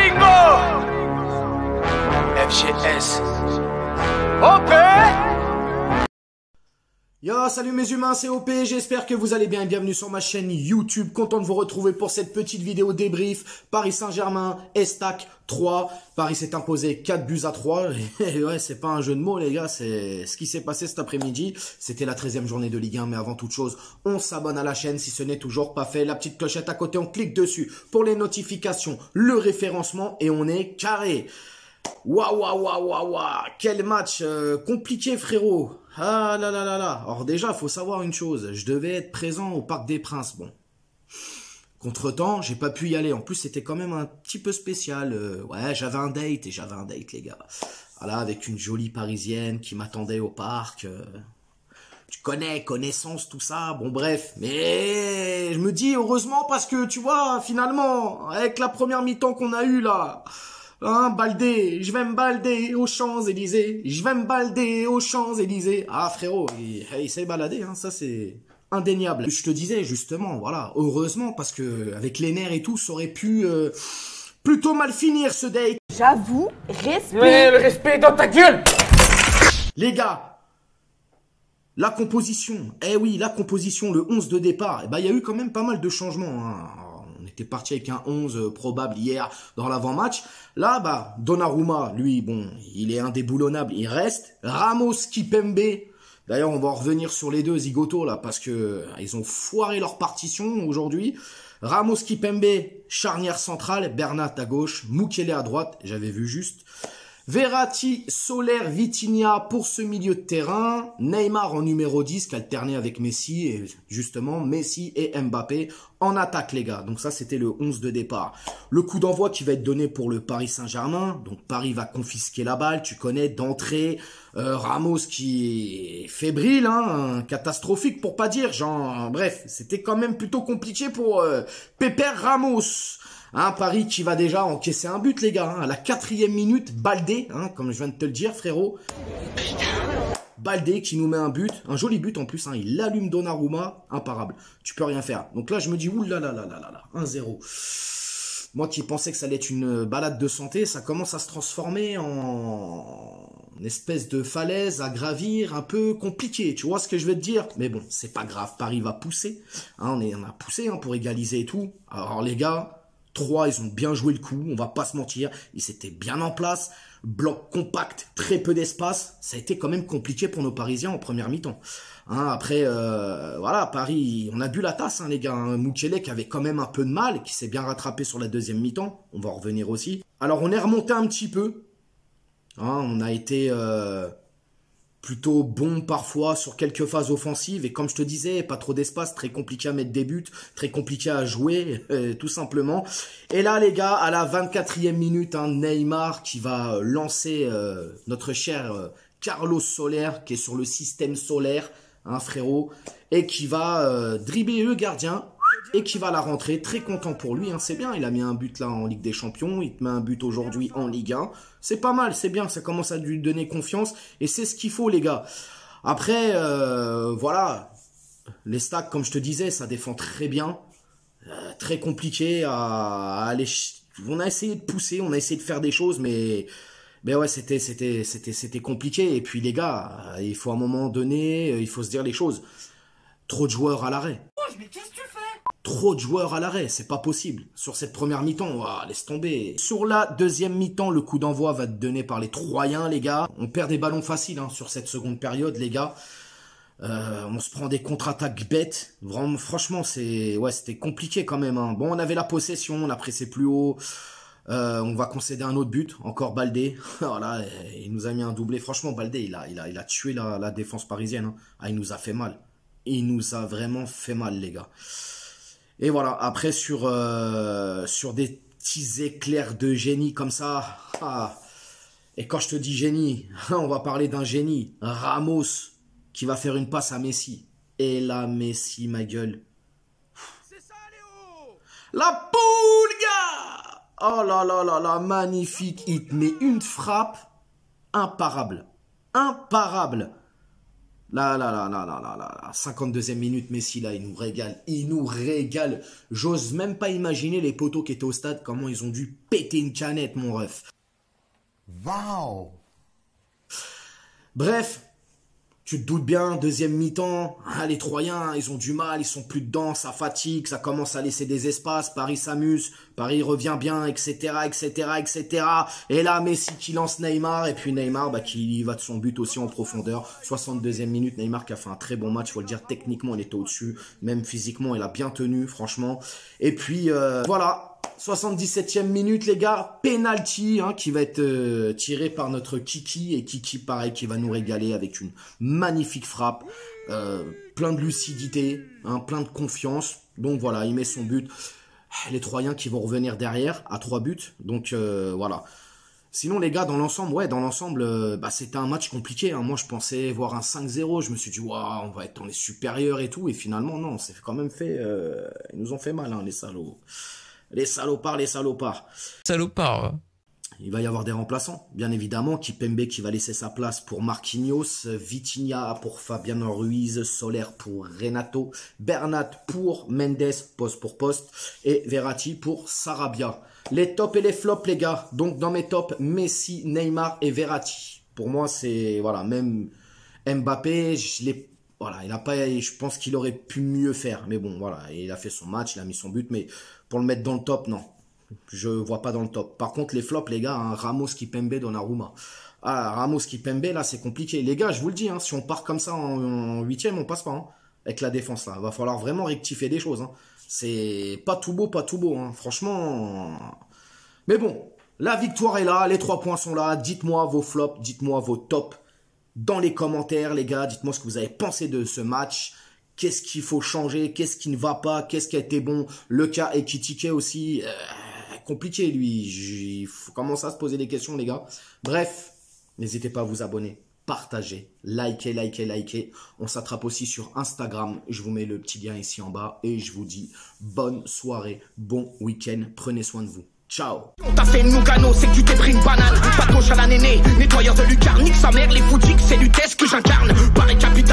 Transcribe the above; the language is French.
Bingo! FGS. OP! Yo, salut mes humains, c'est OP, j'espère que vous allez bien et bienvenue sur ma chaîne YouTube. Content de vous retrouver pour cette petite vidéo débrief. Paris Saint-Germain, Estac 3. Paris s'est imposé 4-3. Et ouais, c'est pas un jeu de mots les gars, c'est ce qui s'est passé cet après-midi. C'était la 13e journée de Ligue 1, mais avant toute chose, on s'abonne à la chaîne si ce n'est toujours pas fait. La petite clochette à côté, on clique dessus pour les notifications, le référencement et on est carré. Waouh, waouh, waouh, waouh, waouh, quel match compliqué frérot. Ah là là là là. Alors déjà, faut savoir une chose, je devais être présent au Parc des Princes. Bon, contre-temps, j'ai pas pu y aller. En plus, c'était quand même un petit peu spécial. Ouais, j'avais un date les gars. Voilà, avec une jolie Parisienne qui m'attendait au parc. Tu connais, connaissance, tout ça. Bon, bref. Mais je me dis heureusement parce que, tu vois, finalement, avec la première mi-temps qu'on a eue là... Hein, Baldé, je vais me balder aux Champs-Élysées. Je vais me balder aux Champs-Élysées. Ah, frérot, il s'est baladé, hein, ça c'est indéniable. Je te disais, justement, voilà, heureusement, parce que avec les nerfs et tout, ça aurait pu plutôt mal finir ce date. J'avoue, respect. Mais le respect dans ta gueule! Les gars, la composition, eh oui, la composition, le 11 de départ, eh ben, il y a eu quand même pas mal de changements, hein. On était parti avec un 11 probable hier dans l'avant-match. Là, bah, Donnarumma, lui, bon, il est indéboulonnable, il reste. Ramos, Kipembe. D'ailleurs, on va en revenir sur les deux zigotos, là, parce que ils ont foiré leur partition aujourd'hui. Ramos, Kipembe, charnière centrale. Bernat à gauche. Mukiele à droite. J'avais vu juste. Verratti, Soler, Vitinha pour ce milieu de terrain. Neymar en numéro 10 qui alternait avec Messi. Et justement, Messi et Mbappé en attaque, les gars. Donc ça, c'était le 11 de départ. Le coup d'envoi qui va être donné pour le Paris Saint-Germain. Donc Paris va confisquer la balle. Tu connais, d'entrée. Ramos qui est fébrile, hein, catastrophique pour pas dire. Genre, bref, c'était quand même plutôt compliqué pour Pépère Ramos. Hein, Paris qui va déjà encaisser un but, les gars. Hein, à la 4e minute, Baldé, hein, comme je viens de te le dire, frérot. Baldé qui nous met un but, un joli but en plus. Hein, il allume Donnarumma, imparable. Tu peux rien faire. Donc là, je me dis, oulala, 1-0. Moi qui pensais que ça allait être une balade de santé, ça commence à se transformer en espèce de falaise à gravir, un peu compliqué. Tu vois ce que je veux te dire? Mais bon, c'est pas grave. Paris va pousser. Hein, on a poussé hein, pour égaliser et tout. Alors les gars... 3, ils ont bien joué le coup, on va pas se mentir, ils s'étaient bien en place, bloc compact, très peu d'espace, ça a été quand même compliqué pour nos Parisiens en première mi-temps. Hein, après, voilà, Paris, on a bu la tasse, hein, les gars, hein. Mukiele qui avait quand même un peu de mal, qui s'est bien rattrapé sur la deuxième mi-temps, on va en revenir aussi. Alors on est remonté un petit peu, hein, on a été... plutôt bon parfois sur quelques phases offensives et comme je te disais, pas trop d'espace, très compliqué à mettre des buts, très compliqué à jouer, tout simplement. Et là les gars, à la 24e minute, hein, Neymar qui va lancer notre cher Carlos Soler qui est sur le système solaire, hein, frérot, et qui va dribbler le gardien et qui va la rentrer. Très content pour lui, hein, c'est bien, il a mis un but là en Ligue des Champions, il te met un but aujourd'hui en Ligue 1, c'est pas mal, c'est bien, ça commence à lui donner confiance, et c'est ce qu'il faut les gars. Après, voilà, les stacks, comme je te disais, ça défend très bien, très compliqué à aller... On a essayé de pousser, on a essayé de faire des choses, mais ouais, c'était compliqué, et puis les gars, il faut à un moment donné, il faut se dire les choses. Trop de joueurs à l'arrêt. Mais qu'est-ce que tu fais? Trop de joueurs à l'arrêt, c'est pas possible. Sur cette première mi-temps, oh, laisse tomber. Sur la deuxième mi-temps, le coup d'envoi va être donné par les Troyens, les gars. On perd des ballons faciles hein, sur cette seconde période, les gars. On se prend des contre-attaques bêtes. Vraiment, franchement, c'était compliqué quand même. Hein. Bon, on avait la possession, on a pressé plus haut. On va concéder un autre but, encore Baldé. Voilà, il nous a mis un doublé. Franchement, Baldé, il a tué la défense parisienne. Hein. Ah, il nous a fait mal. Il nous a vraiment fait mal, les gars. Et voilà, après, sur des petits éclairs de génie comme ça. Ah, et quand je te dis génie, on va parler d'un génie. Ramos, qui va faire une passe à Messi. Et là, Messi, ma gueule. C'est ça, Léo! La poule, gars! Oh là là là là, magnifique. Il te met une frappe imparable. Imparable. Là, 52e minute, Messi, là, il nous régale. Il nous régale. J'ose même pas imaginer les potos qui étaient au stade, comment ils ont dû péter une canette, mon ref. Waouh. Bref, tu te doutes bien, deuxième mi-temps, hein, les Troyens, ils ont du mal, ils sont plus dedans, ça fatigue, ça commence à laisser des espaces, Paris s'amuse, Paris revient bien, etc., etc., etc. Et là, Messi qui lance Neymar, et puis Neymar qui va de son but aussi en profondeur. 62e minute, Neymar qui a fait un très bon match, faut le dire, techniquement, il était au-dessus, même physiquement, il a bien tenu, franchement. Et puis, voilà. 77e minute, les gars, penalty qui va être tiré par notre Kiki. Et Kiki, pareil, qui va nous régaler avec une magnifique frappe. Plein de lucidité, plein de confiance. Donc voilà, il met son but. Les Troyens qui vont revenir derrière à 3 buts. Donc voilà. Sinon, les gars, dans l'ensemble, c'était un match compliqué. Moi, je pensais voir un 5-0. Je me suis dit, waouh, on va être dans les supérieurs et tout. Et finalement, non, c'est quand même fait... ils nous ont fait mal, les salauds. Les salopards. Salopard. Il va y avoir des remplaçants, bien évidemment. Kimpembe qui va laisser sa place pour Marquinhos, Vitinha pour Fabian Ruiz, Soler pour Renato, Bernat pour Mendes, poste pour poste, et Verratti pour Sarabia. Les tops et les flops, les gars. Donc, dans mes tops, Messi, Neymar et Verratti. Pour moi, c'est... Voilà, même Mbappé, je pense qu'il aurait pu mieux faire. Mais bon, voilà, il a fait son match, il a mis son but, mais... Pour le mettre dans le top, non. Je vois pas dans le top. Par contre, les flops, les gars, Ramos, Kimpembe, Donnarumma. Ah, Ramos, Kimpembe, là, c'est compliqué. Les gars, je vous le dis, si on part comme ça en 8e, on passe pas. Avec la défense, là. Va falloir vraiment rectifier des choses. C'est pas tout beau. Franchement. Mais bon, la victoire est là. Les 3 points sont là. Dites-moi vos flops, dites-moi vos tops dans les commentaires, les gars. Dites-moi ce que vous avez pensé de ce match. Qu'est-ce qu'il faut changer? Qu'est-ce qui ne va pas? Qu'est-ce qui a été bon? Le cas Ekitike aussi, compliqué lui. Il faut commencer à se poser des questions, les gars. Bref, n'hésitez pas à vous abonner, partager, liker. On s'attrape aussi sur Instagram. Je vous mets le petit lien ici en bas. Et je vous dis bonne soirée, bon week-end. Prenez soin de vous. Ciao. On t'a fait Nougano, c'est que tu t'es pris une banane. Pas de gauche à la néné, nettoyeur de lucarne. Nique sa mère, les foutiques, c'est Lutèce que j'incarne. Paris capitaine.